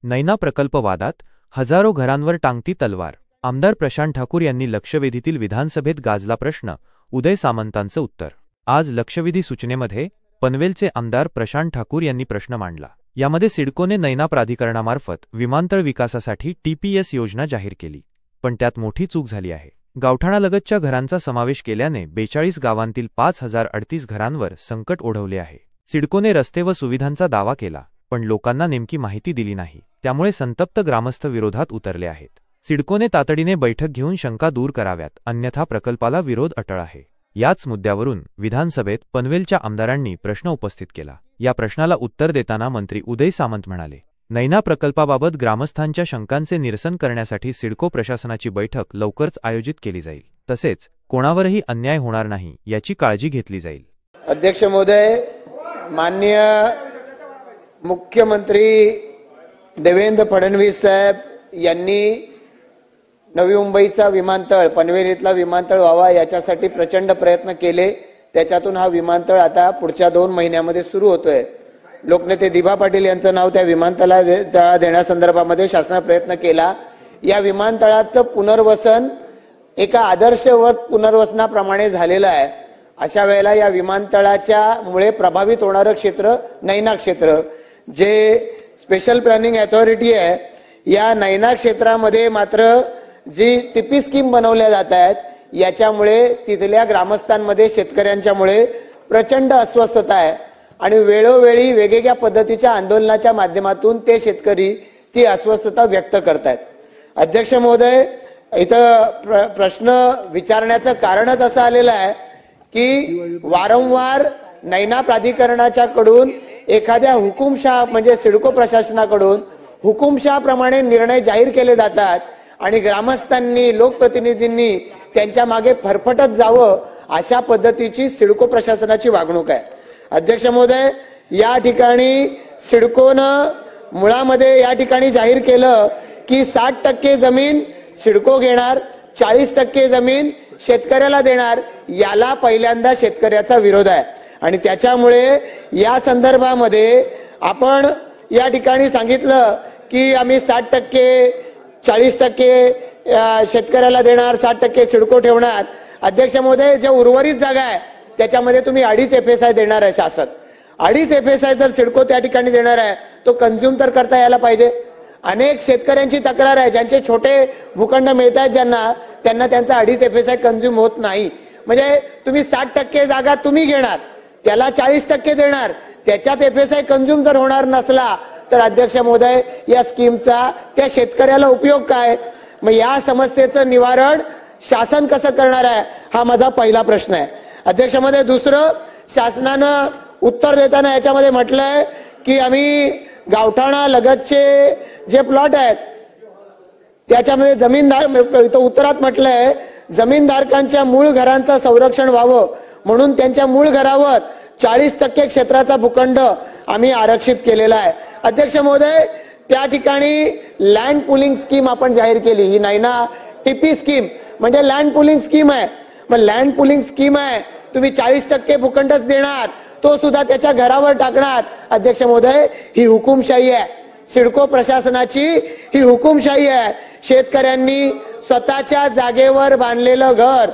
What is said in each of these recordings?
नैना प्रकल्प वादात हजारो घरांवर टांगती तलवार. आमदार प्रशांत ठाकूर यांनी लक्षवेधीतील विधानसभेत गाजला प्रश्न, उदय सामंतांचं उत्तर. आज लक्षवेधी सूचनेमध्ये पनवेलचे आमदार प्रशांत ठाकूर यांनी प्रश्न मांडला. यामध्ये सिडकोने नैना प्राधिकरणामार्फत विमानतळ विकासासाठी TPS योजना जाहीर केली, पण त्यात मोठी चूक झाली आहे. गावठाणालगतच्या घरांचा समावेश केल्याने 42 गावांतील 5038 घरांवर संकट ओढवले आहे. सिडकोने रस्ते व सुविधांचा दावा केला, पण लोकांना नेमकी माहिती दिली नाही. त्यामुळे संतप्त ग्रामस्थ विरोधात उतरले आहेत. सिडकोने तातडीने बैठक घेऊन शंका दूर कराव्यात, अन्यथा प्रकल्पाला विरोध अटळ आहे. याच मुद्द्यावरून विधानसभेत पनवेलच्या आमदारांनी प्रश्न उपस्थित केला. या प्रश्नाला उत्तर देताना मंत्री उदय सामंत म्हणाले, नैना प्रकल्पाबाबत ग्रामस्थांच्या शंकांचे निरसन करण्यासाठी सिडको प्रशासनाची बैठक लवकरच आयोजित केली जाईल. तसेच कोणावरही अन्याय होणार नाही याची काळजी घेतली जाईल. अध्यक्ष महोदय, माननीय मुख्यमंत्री देवेंद्र फडणवीस साहेब यांनी नवी मुंबईचा विमानतळ, पनवेल इथला विमानतळ व्हावा याच्यासाठी प्रचंड प्रयत्न केले. त्याच्यातून हा विमानतळ आता पुढच्या 2 महिन्यामध्ये सुरू होतोय. लोकनेते दिभा पाटील यांचं नाव त्या विमानतळाला देण्यासंदर्भामध्ये शासनाने प्रयत्न केला. या विमानतळाचं पुनर्वसन एका आदर्श पुनर्वसनाप्रमाणे झालेलं आहे. अशा वेळेला या विमानतळाच्या मुळे प्रभावित होणारं क्षेत्र नैना क्षेत्र, जे स्पेशल प्लॅनिंग अथॉरिटी आहे, या नैना क्षेत्रामध्ये मात्र जी TP स्कीम बनवल्या जात आहेत याच्यामुळे तिथल्या ग्रामस्थांमध्ये, शेतकऱ्यांच्यामुळे प्रचंड अस्वस्थता आहे आणि वेळोवेळी वेगवेगळ्या पद्धतीच्या आंदोलनाच्या माध्यमातून ते शेतकरी ती अस्वस्थता व्यक्त करतायत. अध्यक्ष महोदय, इथं प्रश्न विचारण्याचं कारणच असं आलेलं आहे की वारंवार नैना प्राधिकरणाच्याकडून एखाद्या हुकुमशहा म्हणजे सिडको प्रशासनाकडून हुकुमशहाप्रमाणे निर्णय जाहीर केले जातात आणि ग्रामस्थांनी, लोकप्रतिनिधींनी त्यांच्या मागे फरफटत जावं अशा पद्धतीची सिडको प्रशासनाची वागणूक आहे. अध्यक्ष महोदय, या ठिकाणी सिडकोनं मुळामध्ये या ठिकाणी जाहीर केलं की 60% जमीन सिडको घेणार, 40% जमीन शेतकऱ्याला देणार. याला पहिल्यांदा शेतकऱ्याचा विरोध आहे आणि त्याच्यामुळे या संदर्भामध्ये आपण या ठिकाणी सांगितलं की आम्ही 60%, 40% शेतकऱ्याला देणार, 60% सिडको ठेवणार. अध्यक्ष महोदय, जे उर्वरित जागा आहे त्याच्यामध्ये तुम्ही 2.5 FSI देणार आहे शासन. 2.5 FSI जर सिडको त्या ठिकाणी देणार आहे तो कंझ्युम तर करता यायला पाहिजे. अनेक शेतकऱ्यांची तक्रार आहे, ज्यांचे छोटे भूखंड मिळत आहेत ज्यांना, त्यांना त्यांचा 2.5 FSI कंझ्युम होत नाही. म्हणजे तुम्ही 60% जागा तुम्ही घेणार, त्याला 40% देणार, त्याच्यात FSI कंझ्युम जर होणार नसला तर अध्यक्ष महोदय या स्कीमचा त्या शेतकऱ्याला उपयोग काय? मग या समस्येचं निवारण शासन कसं करणार आहे हा माझा पहिला प्रश्न आहे. अध्यक्ष महोदय, दुसरं, शासनानं उत्तर देताना याच्यामध्ये म्हटलंय की आम्ही गावठाणा लगतचे जे प्लॉट आहेत त्याच्यामध्ये जमीनदार, इथं उत्तरात म्हटलंय जमीनधारकांच्या मूळ घरांचं संरक्षण व्हावं म्हणून त्यांच्या मूळ घरावर 40% क्षेत्राचा भूखंड आम्ही आरक्षित केलेला आहे. अध्यक्ष महोदय, त्या ठिकाणी लँड पुलिंग स्कीम आपण जाहीर केली. ही नैना TP स्कीम म्हणजे लँड पुलिंग स्कीम आहे. मग लँड पुलिंग स्कीम आहे, तुम्ही 40% भूखंडच देणार, तो सुद्धा त्याच्या घरावर टाकणार. अध्यक्ष महोदय, ही हुकुमशाही आहे. सिडको प्रशासनाची ही हुकुमशाही आहे. शेतकऱ्यांनी स्वतःच्या जागेवर बांधलेलं घर,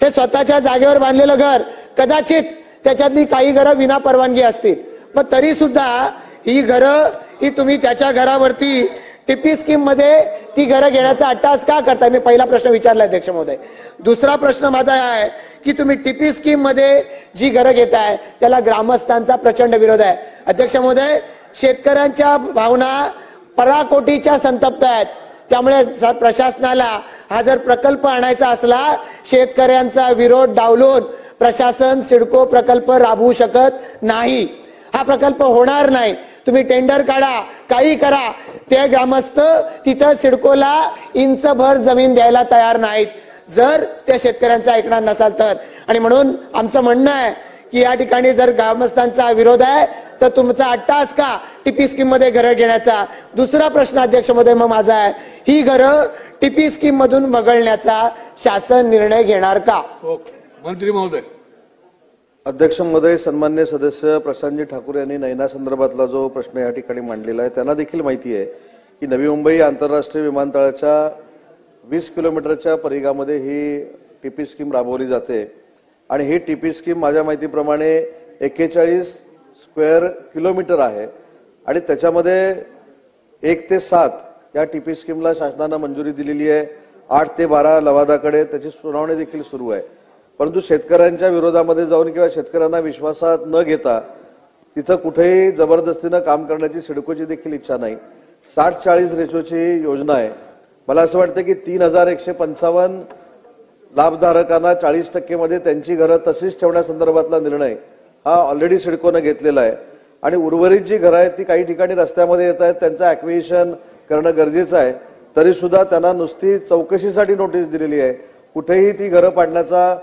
हे स्वतःच्या जागेवर बांधलेलं घर, कदाचित त्याच्यातली काही घरं विना परवानगी असतील, पण तरी सुद्धा ही घरं ही तुम्ही त्याच्या घरावरती TP स्कीम मध्ये ती घरं घेण्याचा अट्टाहास का करताय? मी पहिला प्रश्न विचारला अध्यक्ष महोदय. दुसरा प्रश्न माझा आहे की तुम्ही TP स्कीम मध्ये जी घरं घेताय त्याला ग्रामस्थांचा प्रचंड विरोध आहे. अध्यक्ष महोदय, शेतकऱ्यांच्या भावना पराकोटीच्या संतप्त आहेत. त्यामुळे प्रशासनाला हा जर प्रकल्प आणायचा असला, शेतकऱ्यांचा विरोध डावलून प्रशासन सिडको प्रकल्प राबवू शकत नाही. हा प्रकल्प होणार नाही. तुम्ही टेंडर काढा, काही करा, ते ग्रामस्थ तिथं सिडकोला इंचभर जमीन द्यायला तयार नाहीत जर त्या शेतकऱ्यांचा ऐकणार नसाल तर. आणि म्हणून आमचं म्हणणं आहे की या ठिकाणी जर ग्रामस्थांचा विरोध आहे तर तुमचा अट्टाहास का TP स्कीम मध्ये घरं घेण्याचा? दुसरा प्रश्न अध्यक्ष महोदय मग माझा आहे, ही घरं TP स्कीम मधून वगळण्याचा शासन निर्णय घेणार का? मंत्री महोदय. अध्यक्ष महोदय, सन्मान्य सदस्य प्रशांतजी ठाकूर यांनी नैना संदर्भातला जो प्रश्न या ठिकाणी मांडलेला आहे त्यांना देखील माहिती आहे की नवी मुंबई आंतरराष्ट्रीय विमानतळाच्या 20 किलोमीटरच्या परिघामध्ये ही टीपी स्कीम राबवली जाते आणि ही टीपी स्कीम माझ्या माहितीप्रमाणे 41 स्क्वेअर किलोमीटर आहे आणि त्याच्यामध्ये 1 ते 7 या टीपी स्कीमला शासनानं मंजुरी दिलेली आहे. 8 ते 12 लवादाकडे त्याची सुनावणी देखील सुरू आहे. परंतु शेतकऱ्यांच्या विरोधामध्ये जाऊन किंवा शेतकऱ्यांना विश्वासात न घेता तिथं कुठेही जबरदस्तीनं काम करण्याची सिडकोची देखील इच्छा नाही. 60-40 रेशोची योजना आहे. मला असं वाटतं की 3155 लाभधारकांना 40% मध्ये त्यांची घरं तशीच ठेवण्यासंदर्भातला निर्णय हा ऑलरेडी सिडकोनं घेतलेला आहे आणि उर्वरित जी घरं आहेत ती काही ठिकाणी रस्त्यामध्ये येत आहेत, त्यांचं ॲक्विजिशन करणं गरजेचं आहे. तरी सुद्धा त्यांना नुसती चौकशीसाठी नोटीस दिलेली आहे. कुठेही ती घरं पाडण्याचा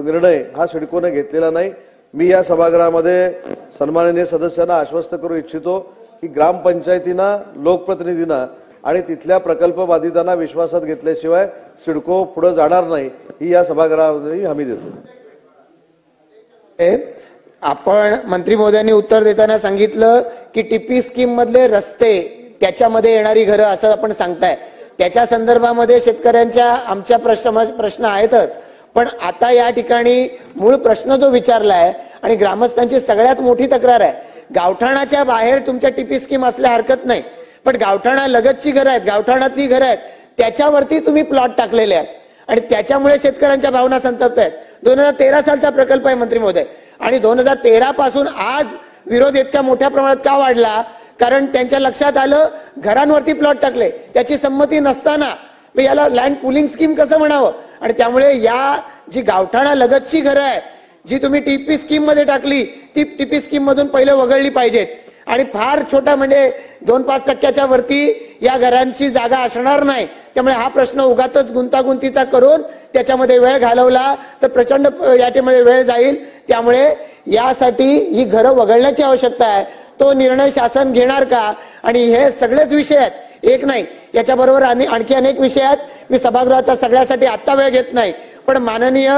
निर्णय हा सिडकोनं घेतलेला नाही. मी या सभागृहामध्ये सन्माननीय सदस्यांना आश्वस्त करू इच्छितो की ग्रामपंचायतींना, लोकप्रतिनिधींना आणि तिथल्या प्रकल्प बाधितांना विश्वासात घेतल्याशिवाय सिडको पुढे जाणार नाही ही या सभागृहामध्ये हमी देतो. आपण मंत्री महोदयांनी उत्तर देताना सांगितलं की टीपी स्कीम मधले रस्ते त्याच्यामध्ये येणारी घरं असं आपण सांगताय. त्याच्या संदर्भामध्ये शेतकऱ्यांच्या आमच्या प्रश्न आहेतच, पण आता या ठिकाणी मूळ प्रश्न जो विचारलाय आणि ग्रामस्थांची सगळ्यात मोठी तक्रार आहे, गावठाणाच्या बाहेर तुमच्या टीपी स्कीम असल्या हरकत नाही, पण गावठाणा लगतची घरं आहेत, गावठाणातली घरं आहेत, त्याच्यावरती तुम्ही प्लॉट टाकलेले आहेत आणि त्याच्यामुळे शेतकऱ्यांच्या भावना संतप्त आहेत. 2013 सालचा प्रकल्प आहे मंत्री महोदय आणि 2013 पासून आज विरोध इतक्या मोठ्या प्रमाणात का वाढला? कारण त्यांच्या लक्षात आलं घरांवरती प्लॉट टाकले, त्याची संमती नसताना याला लँड पुलिंग स्कीम कसं म्हणावं. आणि त्यामुळे या जी गावठाणा लगतची घरं आहे जी तुम्ही टीपी स्कीम मध्ये टाकली ती टीपी स्कीम मधून पहिले वगळली पाहिजेत आणि फार छोटा म्हणजे 2-5% वरती या घरांची जागा असणार नाही. त्यामुळे हा प्रश्न उगाचच गुंतागुंतीचा करून त्याच्यामध्ये वेळ घालवला तर प्रचंड याच्यामध्ये वेळ जाईल. त्यामुळे यासाठी ही घरं वगळण्याची आवश्यकता आहे. तो निर्णय शासन घेणार का? आणि हे सगळेच विषय आहेत, एक नाही, याच्याबरोबर आणखी अनेक विषय आहेत. मी सभागृहाचा सगळ्यासाठी आत्ता वेळ घेत नाही, पण माननीय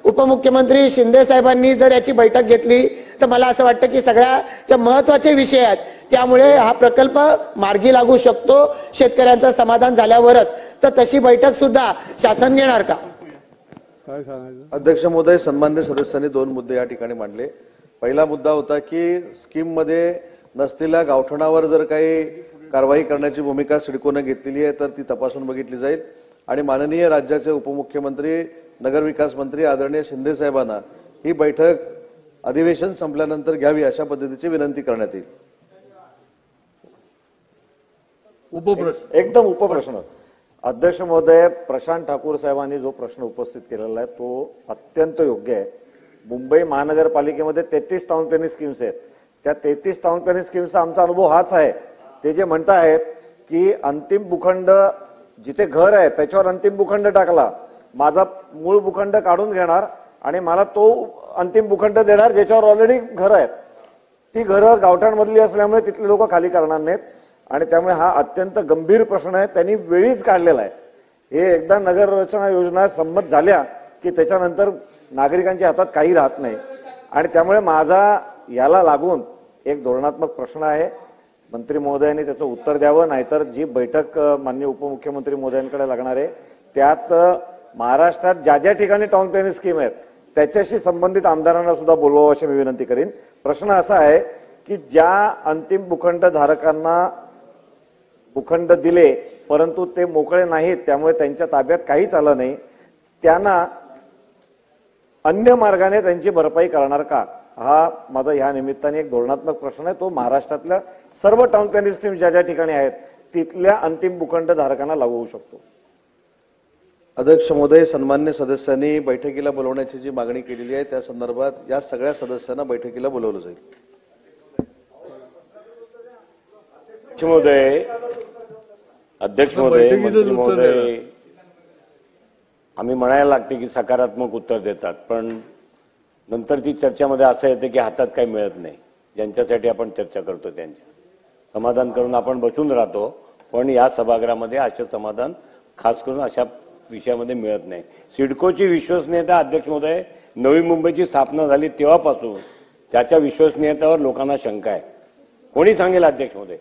उपमुख्यमंत्री शिंदे साहेबांनी जर याची बैठक घेतली तर मला असं वाटतं की सगळ्याच्या महत्वाचे विषय आहेत. त्यामुळे हा प्रकल्प मार्गी लागू शकतो शेतकऱ्यांचं समाधान झाल्यावरच. तर तशी बैठक सुद्धा शासन घेणार का? अध्यक्ष महोदय, सन्मान्य सदस्यांनी 2 मुद्दे या ठिकाणी मांडले. पहिला मुद्दा होता की स्कीम मध्ये नसलेल्या गावठाणावर जर काही कारवाई करण्याची भूमिका सिडकोनं घेतलेली आहे तर ती तपासून बघितली जाईल आणि माननीय राज्याचे उपमुख्यमंत्री, नगरविकास मंत्री आदरणीय शिंदे साहेबांना ही बैठक अधिवेशन संपल्यानंतर घ्यावी अशा पद्धतीची विनंती करण्यात येईल. एकदम उपप्रश्न. अध्यक्ष महोदय, प्रशांत ठाकूर साहेबांनी जो प्रश्न उपस्थित केलेला आहे तो अत्यंत योग्य आहे. मुंबई महानगरपालिकेमध्ये 33 टाउन प्लॅनिंग स्कीम्स आहेत. त्या 33 टाउन प्लॅनिंग स्कीमचा आमचा अनुभव हाच आहे. ते जे म्हणतायत की अंतिम भूखंड जिथे घर आहे त्याच्यावर अंतिम भूखंड टाकला, माझा मूळ भूखंड काढून घेणार आणि मला तो अंतिम भूखंड देणार ज्याच्यावर ऑलरेडी घर आहेत. ती घरं गावठाणमधली असल्यामुळे तिथले लोक खाली करणार नाहीत आणि त्यामुळे हा अत्यंत गंभीर प्रश्न आहे. त्यांनी वेळीच काढलेला आहे. हे एकदा नगर रचना योजना संमत झाल्या की त्याच्यानंतर नागरिकांच्या हातात काही राहत नाही आणि त्यामुळे माझा याला लागून एक धोरणात्मक प्रश्न आहे. मंत्री महोदयांनी त्याचं उत्तर द्यावं, नाहीतर जी बैठक माननीय उपमुख्यमंत्री महोदयांकडे लागणार आहे त्यात महाराष्ट्रात ज्या ज्या ठिकाणी टाउन प्लॅनिंग स्कीम आहेत त्याच्याशी संबंधित आमदारांना सुद्धा बोलवावं अशी मी विनंती करीन. प्रश्न असा आहे की ज्या अंतिम भूखंड धारकांना भूखंड दिले परंतु ते मोकळे नाहीत, त्यामुळे त्यांच्या ताब्यात काहीच आलं नाही, त्यांना अन्य मार्गाने त्यांची भरपाई करणार का? हा माझा ह्या निमित्ताने एक धोरणात्मक प्रश्न आहे. तो महाराष्ट्रातल्या सर्व टाउन प्लॅनिंग स्कीम ज्या ज्या ठिकाणी आहेत तिथल्या अंतिम भूखंड धारकांना लागू होऊ शकतो. अध्यक्ष महोदय, सन्मान्य सदस्यांनी बैठकीला बोलवण्याची जी मागणी केलेली आहे त्या संदर्भात या सगळ्या सदस्यांना बैठकीला बोलवलं जाईल. अध्यक्ष महोदय, मंत्री महोदय, आम्ही म्हणायला लागते की सकारात्मक उत्तर देतात, पण नंतर ती चर्चेमध्ये असं येते की हातात काही मिळत नाही. ज्यांच्यासाठी आपण चर्चा करतो त्यांच्या समाधान करून आपण बसून राहतो, पण या सभागृहामध्ये असे समाधान खास करून अशा विषयामध्ये मिळत नाही. सिडकोची विश्वसनीयता, अध्यक्ष महोदय, नवी मुंबईची स्थापना झाली तेव्हापासून त्याच्या विश्वसनीयतेवर लोकांना शंका आहे. कोणी सांगेल अध्यक्ष महोदय?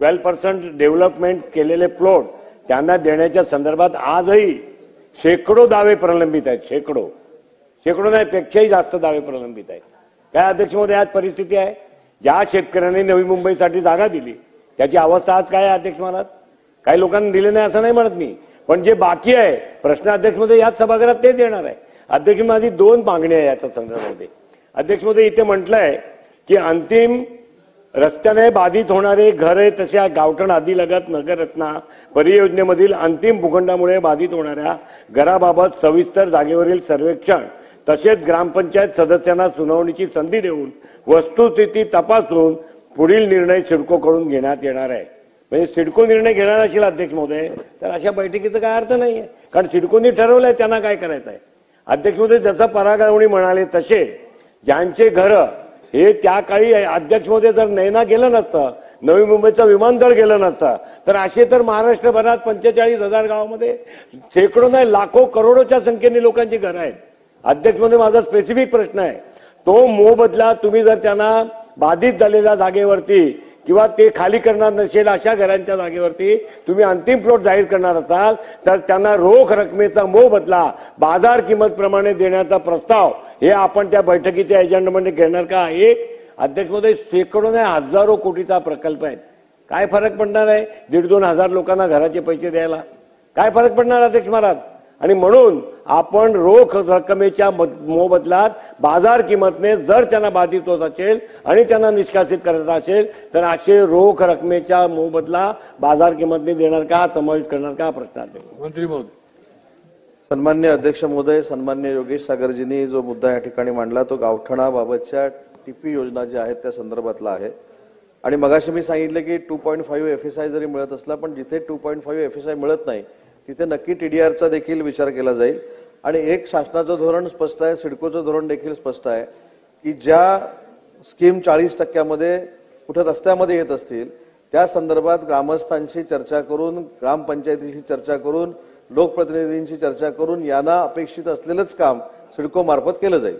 12% डेव्हलपमेंट केलेले प्लॉट त्यांना देण्याच्या संदर्भात आजही शेकडो दावे प्रलंबित आहेत. शेकडो नाही, पेक्षाही जास्त दावे प्रलंबित आहेत. काय अध्यक्ष महोदय आज परिस्थिती आहे? ज्या शेतकऱ्यांनी नवी मुंबईसाठी जागा दिली त्याची अवस्था आज काय आहे अध्यक्ष महाराज? काही लोकांना दिले नाही असं नाही म्हणत मी, पण जे बाकी आहे प्रश्न अध्यक्ष महोदय याच सभागृहात तेच येणार आहे. अध्यक्ष माझी 2 मागणी आहे याच्या संदर्भामध्ये. अध्यक्ष महोदय इथे म्हटलंय की अंतिम रस्त्याने बाधित होणारे घर आहे तशा गावठण आदिलगत नगररत्ना परियोजनेमधील अंतिम भूखंडामुळे बाधित होणाऱ्या घराबाबत सविस्तर जागेवरील सर्वेक्षण तसेच ग्रामपंचायत सदस्यांना सुनावणीची संधी देऊन वस्तुस्थिती तपासून पुढील निर्णय सिडकोकडून घेण्यात येणार आहे. म्हणजे सिडको निर्णय घेणार असेल अध्यक्ष महोदय तर अशा बैठकीचा काय अर्थ नाहीये, कारण सिडकोनी ठरवलंय त्यांना काय करायचं आहे. अध्यक्ष महोदय जसं परागळवणी म्हणाले तसे ज्यांचे घर हे त्या काळी अध्यक्ष महोदय जर नैना गेलं नसतं, नवी मुंबईचं विमानतळ गेलं नसतं तर असे तर महाराष्ट्रभरात 45,000 गावामध्ये शेकडो नाही लाखो करोडोच्या संख्येने लोकांची घरं आहेत. अध्यक्ष महोदय माझा स्पेसिफिक प्रश्न आहे, तो मोबदला तुम्ही जर त्यांना बाधित झालेल्या जागेवरती किंवा ते खाली करणार नसेल अशा घरांच्या जागेवरती तुम्ही अंतिम प्लॉट जाहीर करणार असाल तर त्यांना रोख रकमेचा मोबदला बाजार किंमत प्रमाणे देण्याचा प्रस्ताव हे आपण त्या बैठकीच्या एजेंडामध्ये घेणार का? एक अध्यक्ष महोदय शेकडो नाही हजारो कोटीचा प्रकल्प आहे. काय फरक पडणार आहे 1,500-2 हजार लोकांना घराचे पैसे द्यायला? काय फरक पडणार अध्यक्ष महाराज? आणि म्हणून आपण रोख रकमेच्या मोबदल्यात बाजार किंमतने जर त्यांना बाधित होत असेल आणि त्यांना निष्कासित करायचं असेल तर असे रोख रकमेच्या मोबदला बाजार किंमतने देणार का, समावेश करणार का, प्रश्न आहे. मंत्री महोदय. सन्मान्य अध्यक्ष महोदय, सन्मान्य योगेश सागरजींनी जो मुद्दा या ठिकाणी मांडला तो गावठणाबाबतच्या टीपी योजना ज्या आहेत त्या संदर्भातला आहे. आणि मगाशी मी सांगितलं की 2.5 FSI जरी मिळत असला पण जिथे 2.5 FSI मिळत नाही तिथे नक्की TDRचा देखील विचार केला जाईल. आणि एक शासनाचं धोरण स्पष्ट आहे, सिडकोचं धोरण देखील स्पष्ट आहे की ज्या स्कीम 40% कुठे रस्त्यामध्ये येत असतील त्या संदर्भात ग्रामस्थांशी चर्चा करून, ग्रामपंचायतीशी चर्चा करून, लोकप्रतिनिधींशी चर्चा करून यांना अपेक्षित असलेलंच काम सिडको मार्फत केलं जाईल.